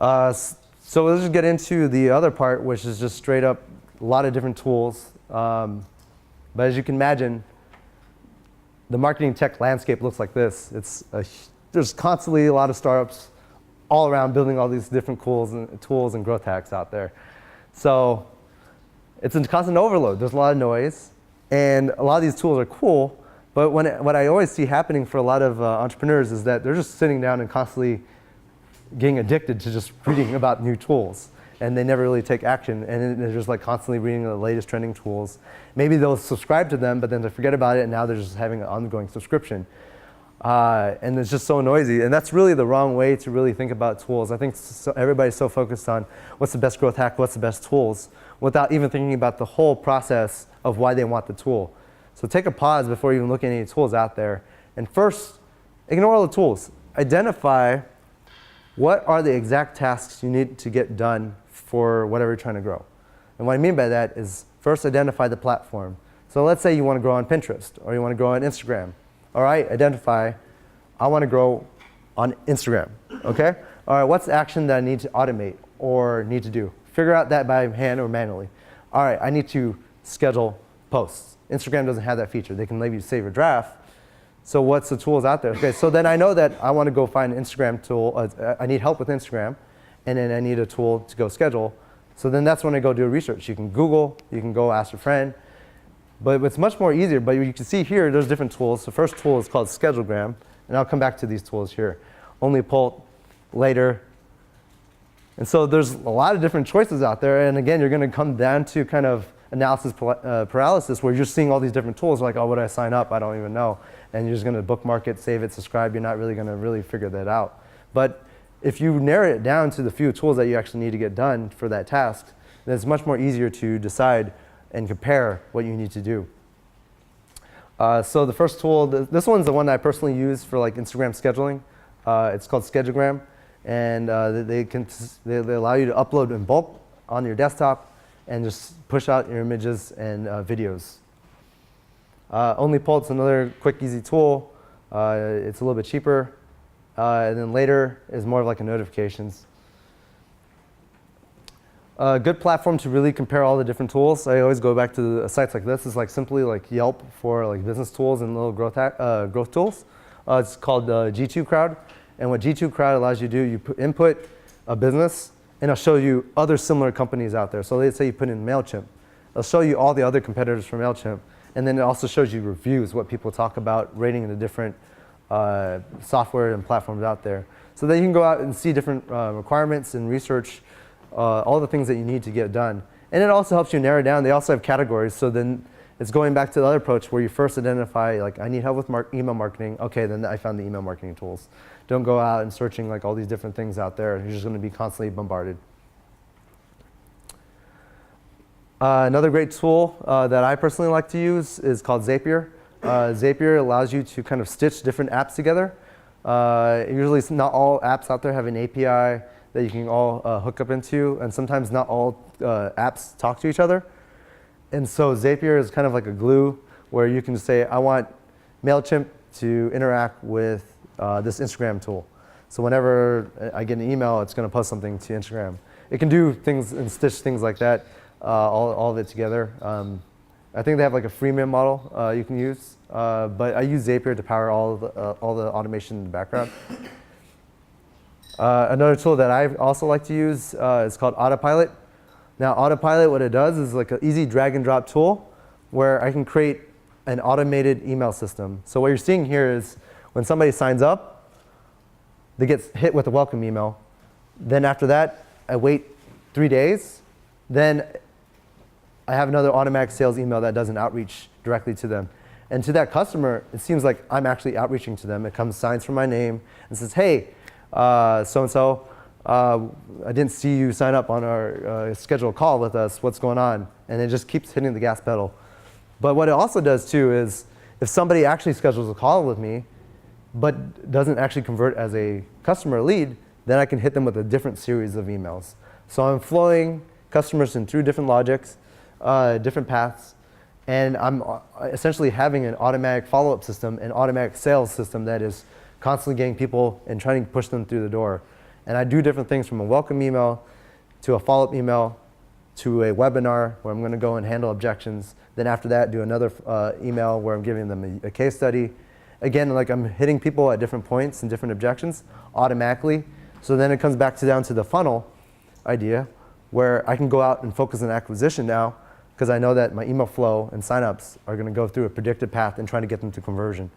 So let's just get into the other part, which is just straight up a lot of different tools. But as you can imagine, the marketing tech landscape looks like this. There's constantly a lot of startups all around building all these different tools and growth hacks out there. So it's a constant overload. There's a lot of noise, and a lot of these tools are cool. But what I always see happening for a lot of entrepreneurs is that they're just sitting down and constantly getting addicted to just reading about new tools, and they never really take action, and they're just like constantly reading the latest trending tools. Maybe they'll subscribe to them, but then they forget about it, and now they're just having an ongoing subscription. And it's just so noisy, and that's really the wrong way to really think about tools. I think everybody's so focused on what's the best growth hack, what's the best tools, without even thinking about the whole process of why they want the tool. So take a pause before even looking at any tools out there, and first, ignore all the tools. Identify what are the exact tasks you need to get done for whatever you're trying to grow. And what I mean by that is first identify the platform. So let's say you want to grow on Pinterest or you want to grow on Instagram. All right, identify, I want to grow on Instagram, okay? All right, what's the action that I need to automate or need to do? Figure out that by hand or manually. All right, I need to schedule posts. Instagram doesn't have that feature. They can let you save a draft. So what's the tools out there? Okay, so then I know that I want to go find an Instagram tool. I need help with Instagram, and then I need a tool to go schedule. So then that's when I go do research. You can Google, you can go ask a friend, but it's much more easier. But you can see here, there's different tools. The first tool is called Schedulegram, and I'll come back to these tools here. Only Pult, later. And so there's a lot of different choices out there, and again, you're going to come down to kind of analysis paralysis, where you're seeing all these different tools, like, oh, what did I sign up? I don't even know. And you're just going to bookmark it, save it, subscribe. You're not really going to really figure that out. But if you narrow it down to the few tools that you actually need to get done for that task, then it's much more easier to decide and compare what you need to do. So the first tool, this one's the one that I personally use for like Instagram scheduling. It's called Schedulegram, and they allow you to upload in bulk on your desktop and just push out your images and videos. Only Pult's another quick, easy tool. It's a little bit cheaper. And then later is more of like a notifications. A good platform to really compare all the different tools. I always go back to sites like this. It's like simply like Yelp for like business tools and little growth tools. It's called G2 Crowd. And what G2 Crowd allows you to do, you input a business, and it'll show you other similar companies out there. So let's say you put in MailChimp. It'll show you all the other competitors from MailChimp. And then it also shows you reviews, what people talk about, rating the different software and platforms out there. So that you can go out and see different requirements and research all the things that you need to get done. And it also helps you narrow down. They also have categories. So then it's going back to the other approach where you first identify, like, I need help with email marketing. Okay, then I found the email marketing tools. Don't go out and searching like all these different things out there. You're just going to be constantly bombarded. Another great tool that I personally like to use is called Zapier. Zapier allows you to kind of stitch different apps together. Usually not all apps out there have an API that you can all hook up into, and sometimes not all apps talk to each other. And so Zapier is kind of like a glue where you can say, I want MailChimp to interact with this Instagram tool. So whenever I get an email, it's going to post something to Instagram. It can do things and stitch things like that. All of it together. I think they have like a freemium model you can use, but I use Zapier to power all the automation in the background. Another tool that I also like to use is called Autopilot. Now Autopilot, what it does is like an easy drag and drop tool where I can create an automated email system. So what you're seeing here is when somebody signs up, they get hit with a welcome email. Then after that, I wait 3 days. Then I have another automatic sales email that does an outreach directly to them. And to that customer, it seems like I'm actually outreaching to them. It comes signs from my name and says, hey, so-and-so, I didn't see you sign up on our scheduled call with us. What's going on? And it just keeps hitting the gas pedal. But what it also does too is if somebody actually schedules a call with me, but doesn't actually convert as a customer lead, then I can hit them with a different series of emails. So I'm flowing customers in through different logics, different paths, and I'm essentially having an automatic follow-up system, an automatic sales system that is constantly getting people and trying to push them through the door. And I do different things from a welcome email to a follow-up email to a webinar where I'm going to go and handle objections. Then after that, do another email where I'm giving them a case study. Again, like I'm hitting people at different points and different objections automatically. So then it comes back down to the funnel idea where I can go out and focus on acquisition now because I know that my email flow and signups are going to go through a predicted path and trying to get them to conversion.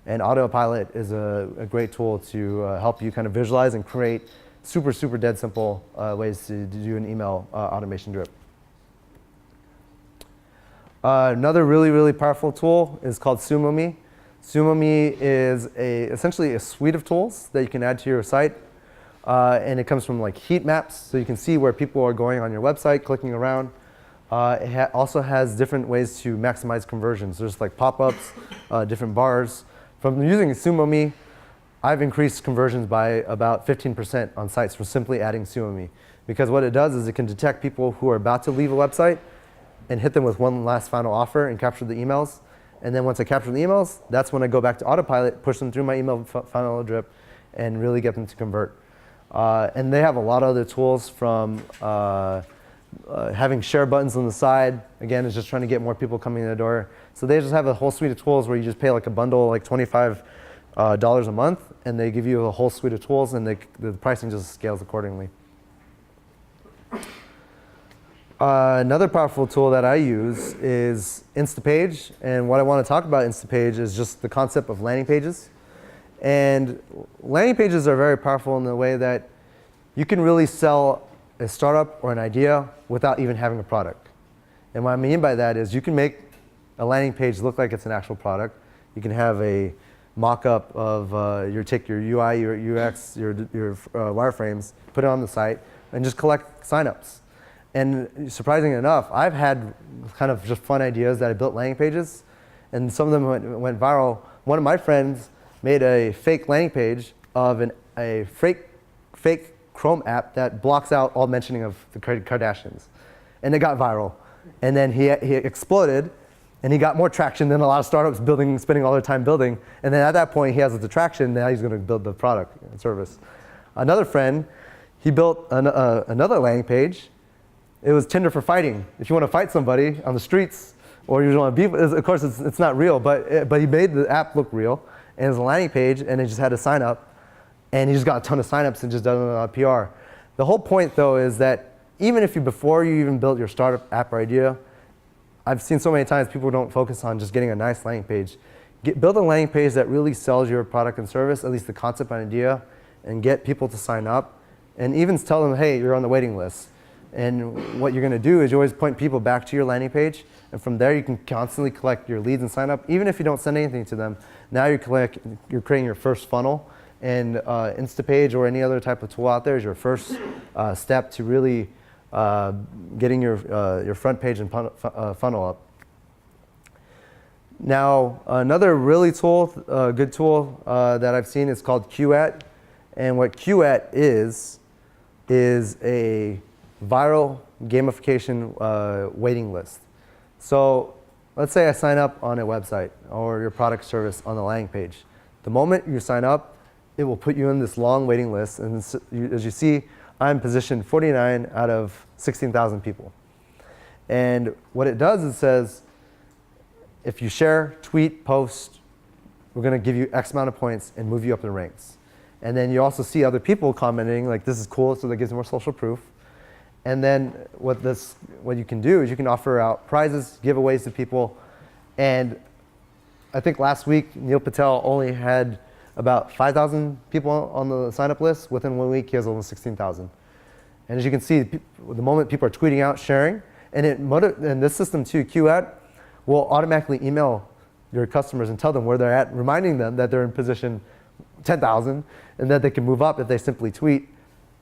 And Autopilot is a great tool to help you kind of visualize and create super, super dead simple ways to do an email automation drip. Another really, really powerful tool is called Suomi. Suomi is essentially a suite of tools that you can add to your site. And it comes from like heat maps, so you can see where people are going on your website, clicking around. It also has different ways to maximize conversions. There's like pop-ups, different bars. From using Suomi, I've increased conversions by about 15% on sites for simply adding Suomi. Because what it does is it can detect people who are about to leave a website and hit them with one last final offer and capture the emails. And then once I capture the emails, that's when I go back to Autopilot, push them through my email funnel drip, and really get them to convert. And they have a lot of other tools from having share buttons on the side. Again, it's just trying to get more people coming in the door. So they just have a whole suite of tools where you just pay like a bundle, like $25 a month, and they give you a whole suite of tools, and the pricing just scales accordingly. Another powerful tool that I use is Instapage, and what I want to talk about Instapage is just the concept of landing pages. And landing pages are very powerful in the way that you can really sell a startup or an idea without even having a product. And what I mean by that is you can make a landing page look like it's an actual product. You can have a mock-up of take your UI, your UX, your wireframes, put it on the site, and just collect signups. And surprisingly enough, I've had kind of just fun ideas that I built landing pages, and some of them went viral. One of my friends made a fake landing page of a fake Chrome app that blocks out all mentioning of the Kardashians. And it got viral. And then he exploded, and he got more traction than a lot of startups spending all their time building. And then at that point, he has the traction, now he's going to build the product and service. Another friend, he built another landing page. It was Tinder for fighting. If you want to fight somebody on the streets, or you want to be, of course it's not real, but he made the app look real. And it was a landing page, and it just had to sign up. And he just got a ton of signups and just done it on PR. The whole point, though, is that even if before you even built your startup app or idea, I've seen so many times people don't focus on just getting a nice landing page. Build a landing page that really sells your product and service, at least the concept and idea, and get people to sign up. And even tell them, hey, you're on the waiting list. And what you're going to do is you always point people back to your landing page. And from there, you can constantly collect your leads and sign up. Even if you don't send anything to them, now you're creating your first funnel. And Instapage or any other type of tool out there is your first step to really getting your front page and funnel up. Now, another really good tool that I've seen is called Queueat. And what Queueat is a viral gamification waiting list. So let's say I sign up on a website or your product service on the landing page. The moment you sign up, it will put you in this long waiting list. And as you see, I'm positioned 49 out of 16,000 people. And what it does is it says, if you share, tweet, post, we're going to give you X amount of points and move you up the ranks. And then you also see other people commenting, like, this is cool, so that gives more social proof. And then what you can do is you can offer out prizes, giveaways to people. And I think last week, Neil Patel only had about 5,000 people on the sign-up list. Within 1 week, he has almost 16,000. And as you can see, the moment people are tweeting out, sharing, and this system too, Queueat, will automatically email your customers and tell them where they're at, reminding them that they're in position 10,000 and that they can move up if they simply tweet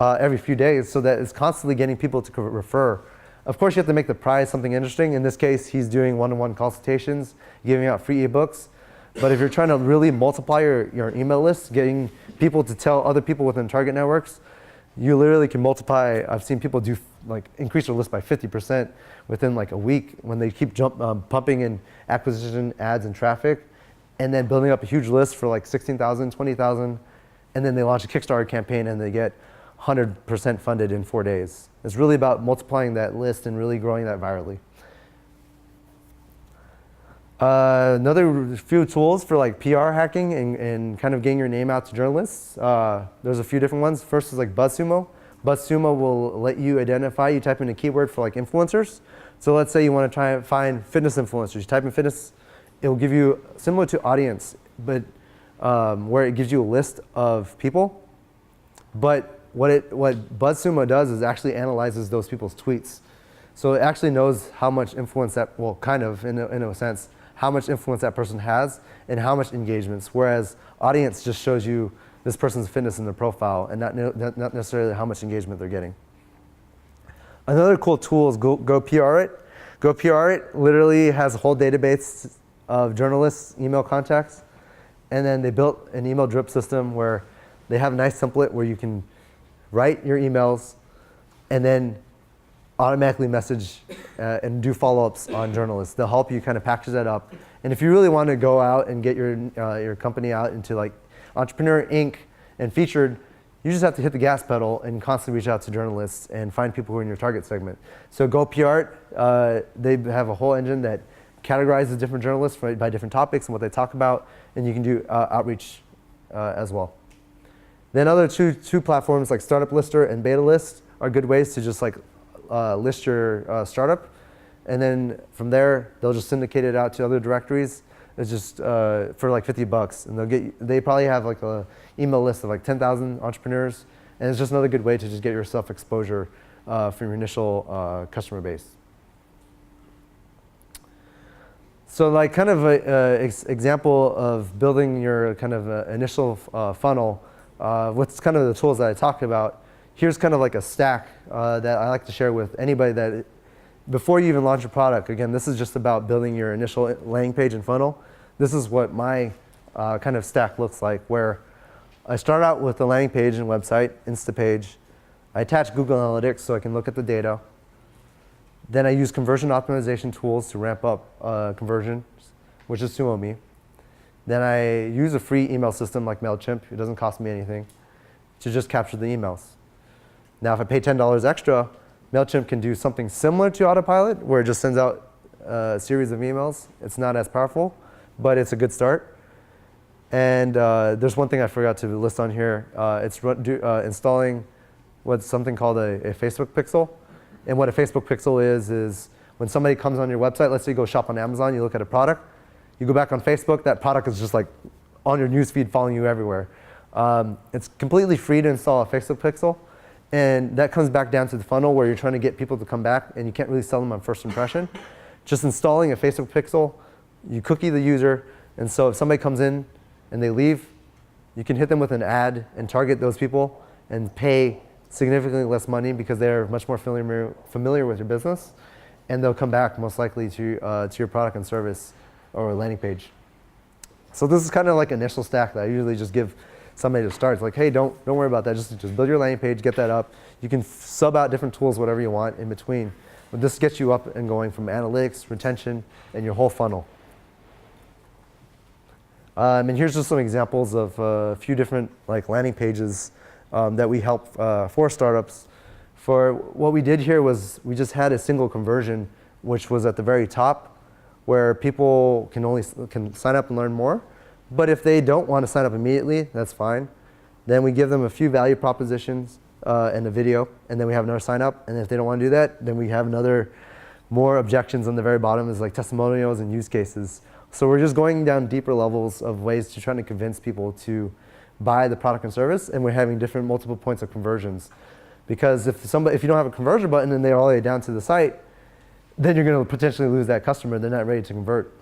every few days, so that it's constantly getting people to refer. Of course, you have to make the prize something interesting. In this case, he's doing one-on-one consultations, giving out free ebooks. But if you're trying to really multiply your email list, getting people to tell other people within target networks, you literally can multiply. I've seen people increase their list by 50% within like a week when they keep pumping in acquisition ads and traffic, and then building up a huge list for like 16,000, 20,000, and then they launch a Kickstarter campaign and they get 100% funded in 4 days. It's really about multiplying that list and really growing that virally. Another few tools for like PR hacking and kind of getting your name out to journalists. There's a few different ones. First is like BuzzSumo. BuzzSumo will let you identify, you type in a keyword for like influencers. So let's say you want to try and find fitness influencers. You type in fitness, it will give you, similar to Audience, but where it gives you a list of people. But what BuzzSumo does is actually analyzes those people's tweets. So it actually knows how much influence that, well, kind of, in a sense, how much influence that person has and how much engagements. Whereas Audience just shows you this person's fitness in their profile and not necessarily how much engagement they're getting. Another cool tool is GoPRit. GoPRit literally has a whole database of journalists' email contacts. And then they built an email drip system where they have a nice template where you can write your emails and then automatically message and do follow-ups on journalists. They'll help you kind of package that up. And if you really want to go out and get your company out into like Entrepreneur Inc. and featured, you just have to hit the gas pedal and constantly reach out to journalists and find people who are in your target segment. So GoPRit, they have a whole engine that categorizes different journalists by different topics and what they talk about, and you can do outreach as well. Then other two platforms like Startup Lister and Beta List are good ways to just like list your startup, and then from there they'll just syndicate it out to other directories. It's just for like $50, and they probably have like a email list of like 10,000 entrepreneurs, and it's just another good way to just get yourself exposure for your initial customer base. So like kind of an example of building your kind of initial funnel, what's kind of the tools that I talked about. Here's kind of like a stack that I like to share with anybody that, before you even launch a product, again, this is just about building your initial landing page and funnel. This is what my kind of stack looks like, where I start out with the landing page and website, Instapage. I attach Google Analytics so I can look at the data. Then I use conversion optimization tools to ramp up conversions, which is Suomi. Then I use a free email system like MailChimp. It doesn't cost me anything to just capture the emails. Now, if I pay $10 extra, MailChimp can do something similar to Autopilot, where it just sends out a series of emails. It's not as powerful, but it's a good start. And there's one thing I forgot to list on here. It's installing what's something called a Facebook pixel. And what a Facebook pixel is when somebody comes on your website, let's say you go shop on Amazon, you look at a product, you go back on Facebook, that product is just like on your newsfeed following you everywhere. It's completely free to install a Facebook pixel. And that comes back down to the funnel where you're trying to get people to come back and you can't really sell them on first impression. Just installing a Facebook pixel, you cookie the user, and so if somebody comes in and they leave, you can hit them with an ad and target those people and pay significantly less money because they're much more familiar with your business, and they'll come back most likely to your product and service or landing page. So this is kind of like an initial stack that I usually just give somebody to start. It's like, hey, don't worry about that. Just build your landing page, get that up. You can sub out different tools, whatever you want in between. But this gets you up and going from analytics, retention, and your whole funnel. And here's just some examples of a few different like landing pages that we help for startups. For what we did here was we just had a single conversion, which was at the very top, where people can sign up and learn more. But if they don't want to sign up immediately, that's fine. Then we give them a few value propositions and a video, and then we have another sign up. And if they don't want to do that, then we have more objections on the very bottom is like testimonials and use cases. So we're just going down deeper levels of ways to try to convince people to buy the product and service, and we're having different multiple points of conversions. Because if you don't have a conversion button and they're all the way down to the site, then you're going to potentially lose that customer. They're not ready to convert.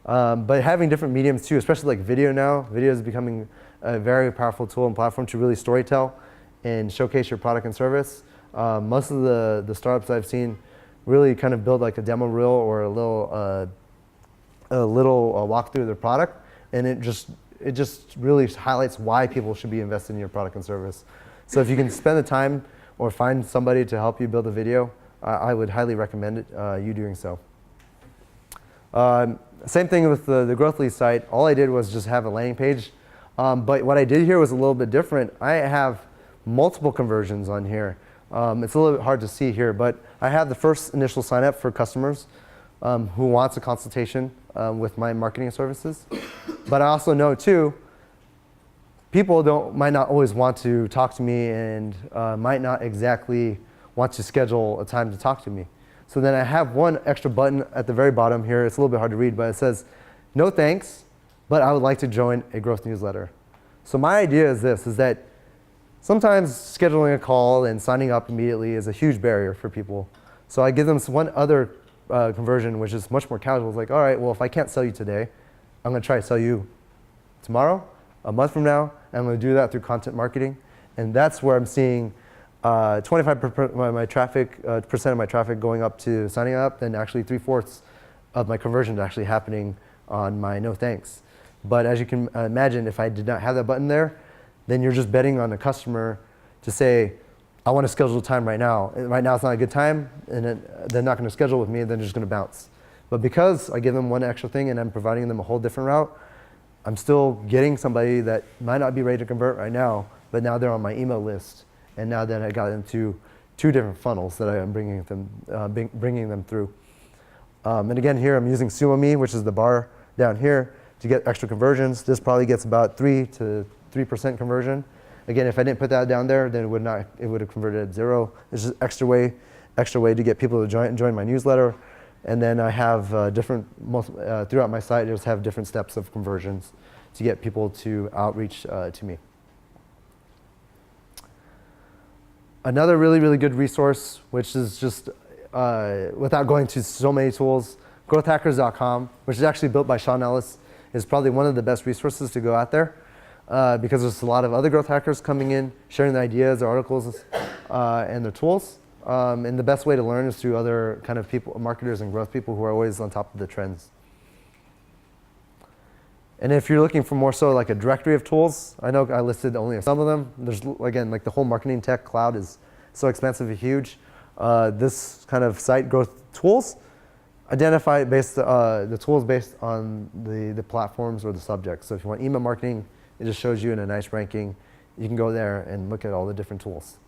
But having different mediums too, especially like video now, video is becoming a very powerful tool and platform to really storytell and showcase your product and service. Most of the startups I've seen really kind of build like a demo reel or a little walkthrough of their product, and it just really highlights why people should be invested in your product and service. So if you can spend the time or find somebody to help you build a video, I would highly recommend you doing so. Same thing with the growth lead site. All I did was just have a landing page. But what I did here was a little bit different. I have multiple conversions on here. It's a little bit hard to see here, but I have the first initial sign up for customers who wants a consultation with my marketing services. But I also know too, people might not always want to talk to me and might not exactly want to schedule a time to talk to me. So then I have one extra button at the very bottom here. It's a little bit hard to read, but it says, no thanks, but I would like to join a growth newsletter. So my idea is this, is that sometimes scheduling a call and signing up immediately is a huge barrier for people. So I give them one other conversion, which is much more casual. It's like, all right, well, if I can't sell you today, I'm going to try to sell you tomorrow, a month from now, and I'm going to do that through content marketing. And that's where I'm seeing 25% of my traffic going up to signing up, and actually 3/4 of my conversions actually happening on my no thanks. But as you can imagine, if I did not have that button there, then you're just betting on the customer to say, I want to schedule time right now. Right now it's not a good time, and then they're not going to schedule with me, and then they're just going to bounce. But because I give them one extra thing and I'm providing them a whole different route, I'm still getting somebody that might not be ready to convert right now, but now they're on my email list. And now that I got into 2 different funnels that I am bringing them through. And again, here I'm using Suomi, which is the bar down here, to get extra conversions. This probably gets about 3 to 3% conversion. Again, if I didn't put that down there, then it would have converted at 0. It's just extra way to get people to join my newsletter. And then I have throughout my site, I just have different steps of conversions to get people to outreach to me. Another really, really good resource, which is just, without going to so many tools, growthhackers.com, which is actually built by Sean Ellis, is probably one of the best resources to go out there because there's a lot of other growth hackers coming in, sharing their ideas, their articles, and their tools. And the best way to learn is through other kind of people, marketers and growth people who are always on top of the trends. And if you're looking for more so like a directory of tools, I know I listed only some of them. There's, again, like the whole marketing tech cloud is so expensive and huge. This kind of site growth tools identify the tools based on the platforms or the subjects. So if you want email marketing, it just shows you in a nice ranking. You can go there and look at all the different tools.